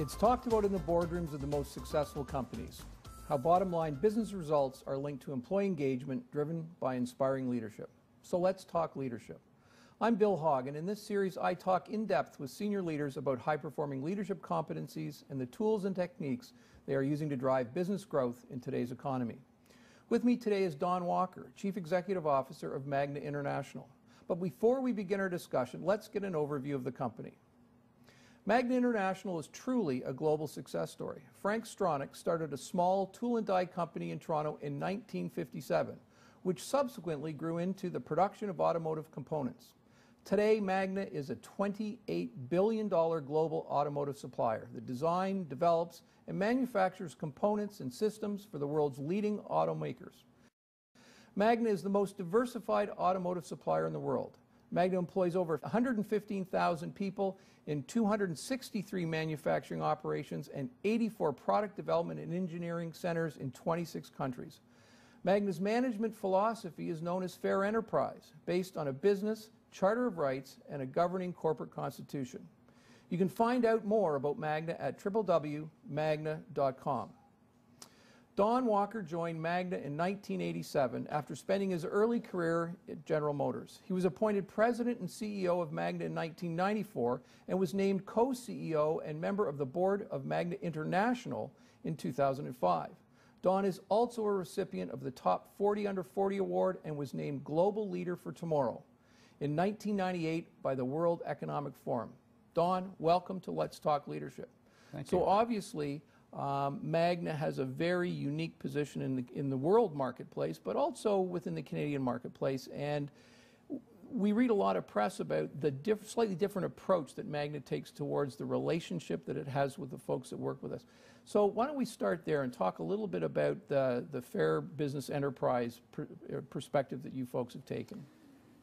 It's talked about in the boardrooms of the most successful companies, how bottom-line business results are linked to employee engagement driven by inspiring leadership. So let's talk leadership. I'm Bill Hogg, and in this series I talk in depth with senior leaders about high-performing leadership competencies and the tools and techniques they are using to drive business growth in today's economy. With me today is Don Walker, Chief Executive Officer of Magna International. But before we begin our discussion, let's get an overview of the company. Magna International is truly a global success story. Frank Stronach started a small tool and die company in Toronto in 1957, which subsequently grew into the production of automotive components. Today, Magna is a $28 billion global automotive supplier that designs, develops, and manufactures components and systems for the world's leading automakers. Magna is the most diversified automotive supplier in the world. Magna employs over 115,000 people in 263 manufacturing operations and 84 product development and engineering centers in 26 countries. Magna's management philosophy is known as fair enterprise, based on a business, charter of rights, and a governing corporate constitution. You can find out more about Magna at www.magna.com. Don Walker joined Magna in 1987 after spending his early career at General Motors. He was appointed President and CEO of Magna in 1994 and was named co-CEO and member of the board of Magna International in 2005. Don is also a recipient of the Top 40 Under 40 Award and was named Global Leader for Tomorrow in 1998 by the World Economic Forum. Don, welcome to Let's Talk Leadership. Thank you. So obviously, Magna has a very unique position in the world marketplace, but also within the Canadian marketplace. And we read a lot of press about the slightly different approach that Magna takes towards the relationship that it has with the folks that work with us. So why don't we start there and talk a little bit about the fair business enterprise perspective that you folks have taken.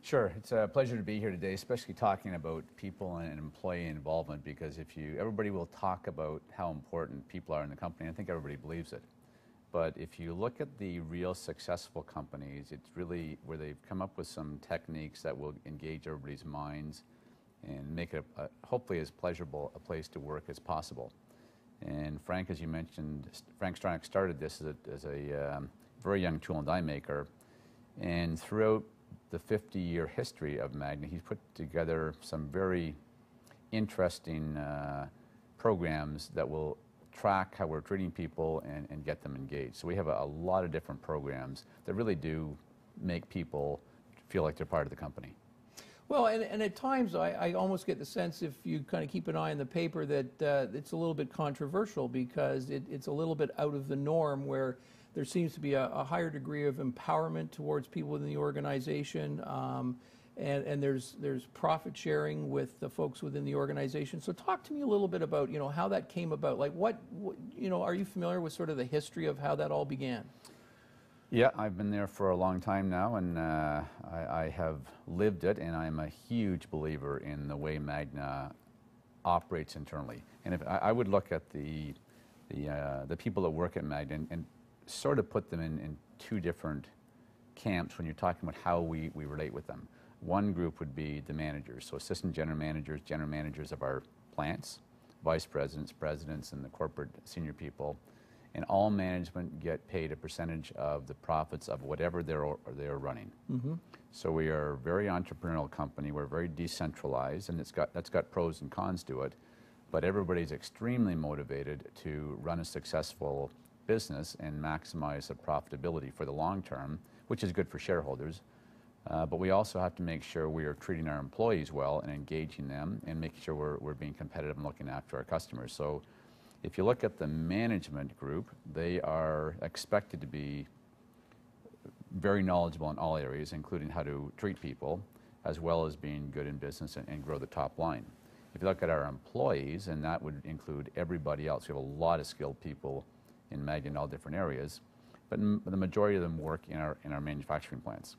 Sure, it's a pleasure to be here today, especially talking about people and employee involvement, because everybody will talk about how important people are in the company. I think everybody believes it. But if you look at the real successful companies, it's really where they've come up with some techniques that will engage everybody's minds and make it hopefully as pleasurable a place to work as possible. And Frank, as you mentioned, Frank Stronach started this as a very young tool and die maker, and throughout the 50-year history of Magna, he's put together some very interesting programs that will track how we're treating people and get them engaged. So we have a lot of different programs that really do make people feel like they're part of the company. Well, and at times I almost get the sense, if you kind of keep an eye on the paper, that it's a little bit controversial because it's a little bit out of the norm, where there seems to be a higher degree of empowerment towards people within the organization, and there's profit sharing with the folks within the organization. So talk to me a little bit about how that came about. Like what are you familiar with sort of the history of how that all began? Yeah, I've been there for a long time now, and I have lived it, and I'm a huge believer in the way Magna operates internally. And if I would look at the people that work at Magna and sort of put them in two different camps when you're talking about how we relate with them. One group would be the managers, so assistant general managers of our plants, vice presidents, presidents, and the corporate senior people. And all management get paid a percentage of the profits of whatever they're running. Mm-hmm. So we are a very entrepreneurial company. We're very decentralized, and that's got pros and cons to it. But everybody's extremely motivated to run a successful business and maximize the profitability for the long term, which is good for shareholders. But we also have to make sure we are treating our employees well and engaging them and making sure we're being competitive and looking after our customers. So if you look at the management group, they are expected to be very knowledgeable in all areas, including how to treat people, as well as being good in business and grow the top line. If you look at our employees, and that would include everybody else, we have a lot of skilled people in Magna in all different areas, but the majority of them work in our manufacturing plants.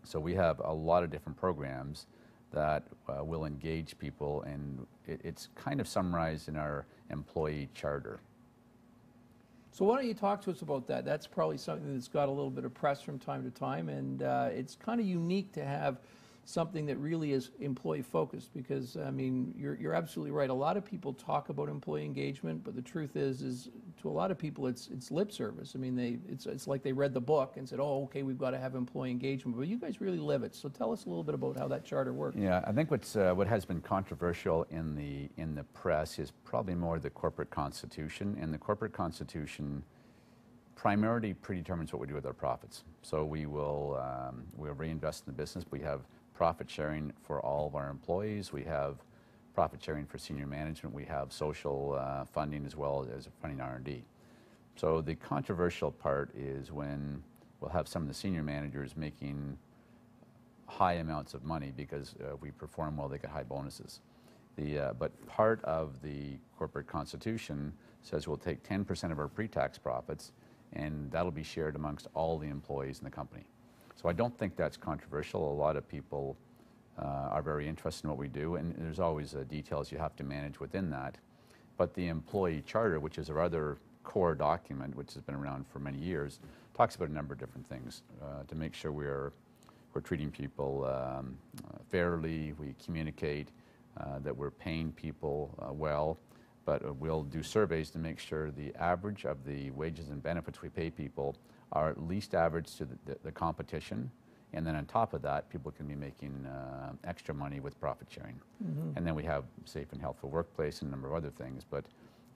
So we have a lot of different programs that will engage people, and it's kind of summarized in our employee charter. So why don't you talk to us about that? That's probably something that's got a little bit of press from time to time, and it's kind of unique to have something that really is employee focused, because I mean you're absolutely right. A lot of people talk about employee engagement, but the truth is to a lot of people it's lip service. I mean it's like they read the book and said, oh, okay, we've got to have employee engagement, but you guys really live it. So tell us a little bit about how that charter works. Yeah, I think what has been controversial in the press is probably more the corporate constitution, and the corporate constitution primarily predetermines what we do with our profits. So we'll reinvest in the business. We have profit sharing for all of our employees. We have profit sharing for senior management. We have social funding as well as funding R&D. So the controversial part is when we'll have some of the senior managers making high amounts of money because we perform well, they get high bonuses. But part of the corporate constitution says we'll take 10% of our pre-tax profits, and that'll be shared amongst all the employees in the company. So I don't think that's controversial. A lot of people are very interested in what we do, and there's always details you have to manage within that. But the employee charter, which is our other core document, which has been around for many years, talks about a number of different things to make sure we're treating people fairly, we communicate, that we're paying people well. But we'll do surveys to make sure the average of the wages and benefits we pay people are at least average to the competition. And then on top of that, people can be making extra money with profit sharing. Mm-hmm. And then we have safe and healthful workplace and a number of other things. But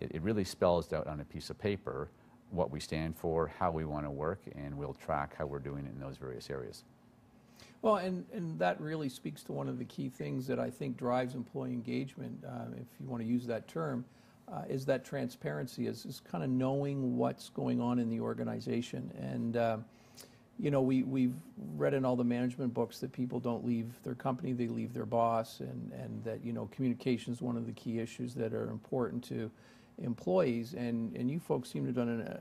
it really spells out on a piece of paper what we stand for, how we want to work, and we'll track how we're doing in those various areas. Well, and that really speaks to one of the key things that I think drives employee engagement, if you want to use that term, is that transparency, is kind of knowing what's going on in the organization. And, you know, we've read in all the management books that people don't leave their company, they leave their boss, and that, you know, communication is one of the key issues that are important to employees, and you folks seem to have done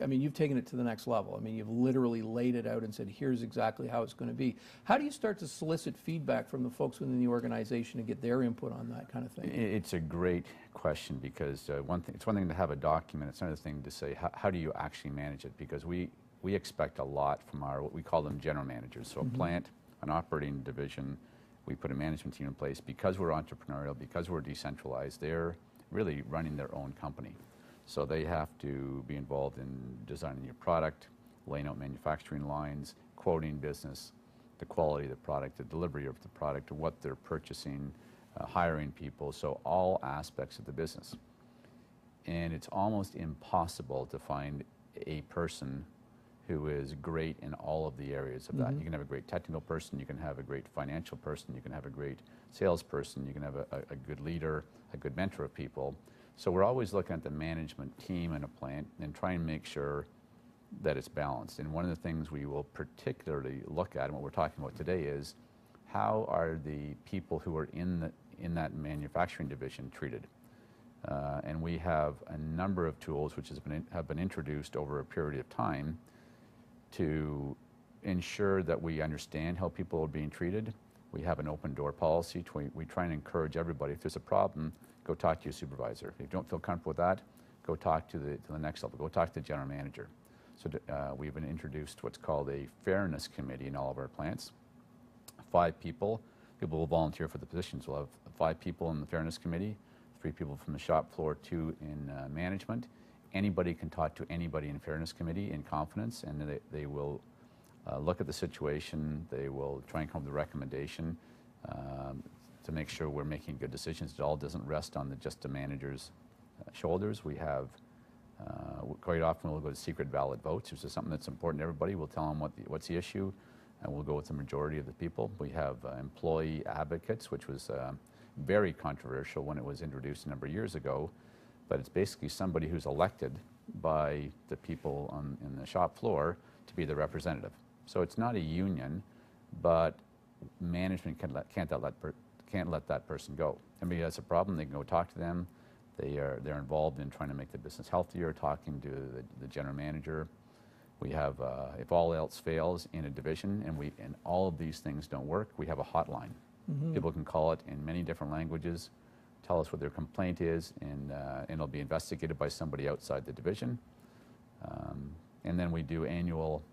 I mean, you've taken it to the next level. I mean, you've literally laid it out and said, here's exactly how it's going to be. How do you start to solicit feedback from the folks within the organization and get their input on that kind of thing? It's a great question, because it's one thing to have a document, it's another thing to say, how do you actually manage it? Because we expect a lot from what we call them general managers. So Mm-hmm. a plant, an operating division, we put a management team in place because we're entrepreneurial, because we're decentralized. They're really running their own company. So they have to be involved in designing your product, laying out manufacturing lines, quoting business, the quality of the product, the delivery of the product, what they're purchasing, hiring people, so all aspects of the business. And it's almost impossible to find a person who is great in all of the areas of that. Mm-hmm. You can have a great technical person, you can have a great financial person, you can have a great salesperson, you can have a good leader, a good mentor of people. So we're always looking at the management team in a plant and try and make sure that it's balanced. And one of the things we will particularly look at, and what we're talking about today, is how are the people who are in that manufacturing division treated? And we have a number of tools which have been introduced over a period of time to ensure that we understand how people are being treated. We have an open door policy. We try and encourage everybody, if there's a problem, go talk to your supervisor. If you don't feel comfortable with that, go talk to the next level. Go talk to the general manager. So we've been introduced what's called a fairness committee in all of our plants. 5 people will volunteer for the positions. We'll have 5 people in the fairness committee, 3 people from the shop floor, 2 in management. Anybody can talk to anybody in fairness committee in confidence, and they will look at the situation. They will try and come up with a recommendation to make sure we're making good decisions. It all doesn't rest on just the manager's shoulders. We have quite often we'll go to secret ballot votes, which is something that's important to everybody. We'll tell them what's the issue, and we'll go with the majority of the people. We have employee advocates, which was very controversial when it was introduced a number of years ago. But it's basically somebody who's elected by the people in the shop floor to be the representative. So it's not a union, but management can't let that person go. Somebody has a problem, they can go talk to them. They're involved in trying to make the business healthier, talking to the general manager. We have, if all else fails in a division and all of these things don't work, we have a hotline. Mm-hmm. People can call it in many different languages, tell us what their complaint is, and it'll be investigated by somebody outside the division. And then we do annual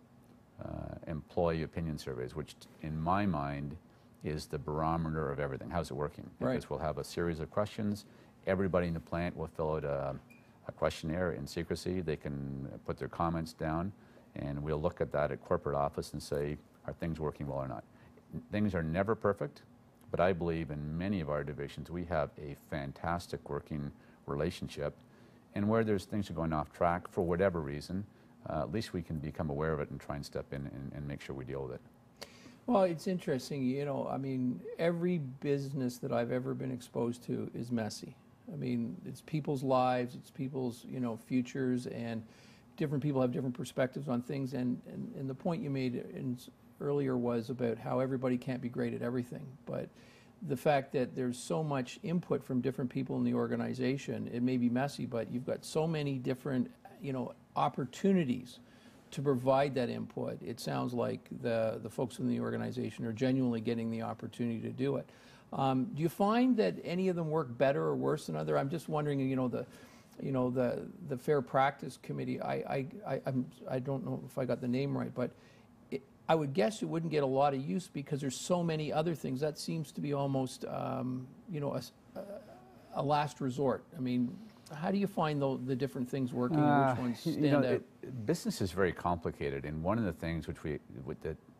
employee opinion surveys, which in my mind is the barometer of everything. How's it working? Right. Because we'll have a series of questions. Everybody in the plant will fill out a questionnaire in secrecy. They can put their comments down, and we'll look at that at corporate office and say, are things working well or not? Things are never perfect, but I believe in many of our divisions we have a fantastic working relationship, and where there's things are going off track for whatever reason, at least we can become aware of it and try and step in and make sure we deal with it. Well, it's interesting, you know, I mean, every business that I've ever been exposed to is messy. I mean, it's people's lives, it's people's, you know, futures, and different people have different perspectives on things. And the point you made earlier was about how everybody can't be great at everything. But the fact that there's so much input from different people in the organization, it may be messy, but you've got so many different, you know, opportunities to provide that input. It sounds like the folks in the organization are genuinely getting the opportunity to do it. Do you find that any of them work better or worse than other? I'm just wondering, you know, the Fair Practice Committee. I don't know if I got the name right, but I would guess it wouldn't get a lot of use because there's so many other things. That seems to be almost, you know, a last resort. I mean, how do you find the different things working and which ones stand out? Business is very complicated, and one of the things which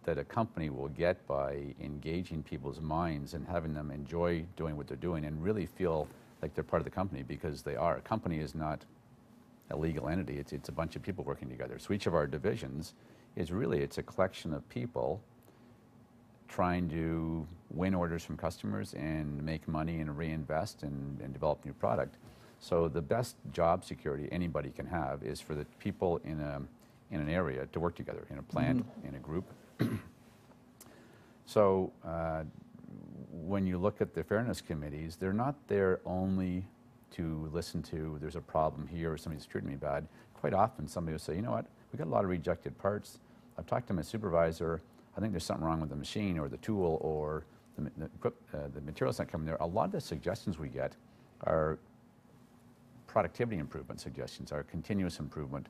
that a company will get by engaging people's minds and having them enjoy doing what they're doing and really feel like they're part of the company, because they are. A company is not a legal entity. It's a bunch of people working together. So each of our divisions is really, it's a collection of people trying to win orders from customers and make money and reinvest and develop new product. So the best job security anybody can have is for the people in an area to work together, in a plant, in a group. So when you look at the fairness committees, they're not there only to listen to there's a problem here or somebody's treating me bad. Quite often somebody will say, you know what, we got a lot of rejected parts. I've talked to my supervisor, I think there's something wrong with the machine or the tool or the material's not coming there. A lot of the suggestions we get are productivity improvement suggestions, are continuous improvement.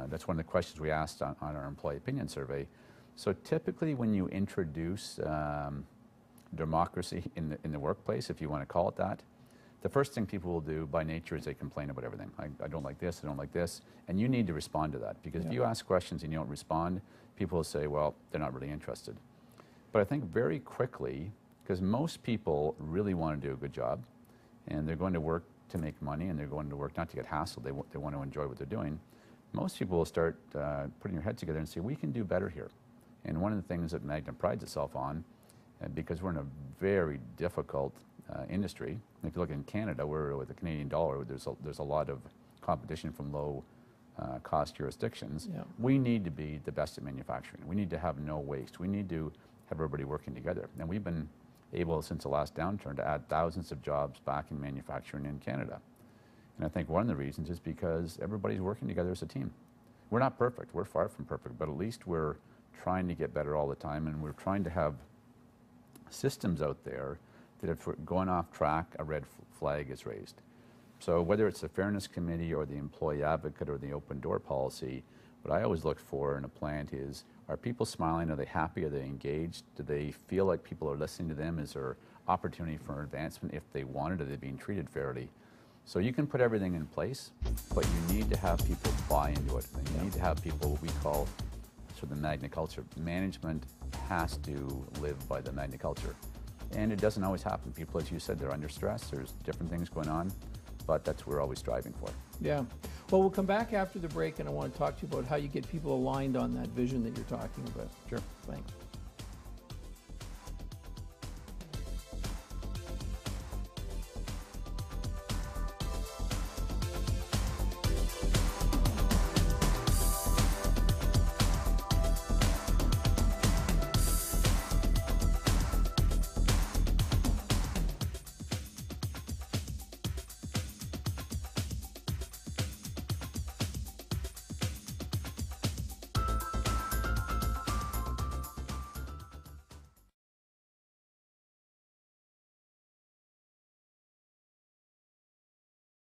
That's one of the questions we asked on our employee opinion survey. So typically when you introduce democracy in the workplace, if you want to call it that, the first thing people will do by nature is they complain about everything. I don't like this, I don't like this. And you need to respond to that, because if you ask questions and you don't respond, people will say, well, they're not really interested. But I think very quickly, because most people really want to do a good job, and they're going to work to make money, and they're going to work not to get hassled, they want to enjoy what they're doing, most people will start putting their heads together and say, we can do better here. And one of the things that Magna prides itself on, because we're in a very difficult industry, and if you look in Canada, we're with the Canadian dollar, there's a lot of competition from low cost jurisdictions. We need to be the best at manufacturing. We need to have no waste. We need to have everybody working together. And we've been able, since the last downturn, to add thousands of jobs back in manufacturing in Canada. And I think one of the reasons is because everybody's working together as a team. We're not perfect. We're far from perfect, but at least we're trying to get better all the time, and we're trying to have systems out there that if we're going off track, a red flag is raised. So whether it's the Fairness Committee or the Employee Advocate or the Open Door Policy, what I always look for in a plant is, are people smiling? Are they happy? Are they engaged? Do they feel like people are listening to them? Is there opportunity for advancement if they want it? Are they being treated fairly? So you can put everything in place, but you need to have people buy into it. And you need to have people, what we call sort of the Magna culture. Management has to live by the Magna culture. And it doesn't always happen. People, as you said, they're under stress. There's different things going on, but that's what we're always striving for. Yeah. Well, we'll come back after the break, and I want to talk to you about how you get people aligned on that vision that you're talking about. Sure. Thanks.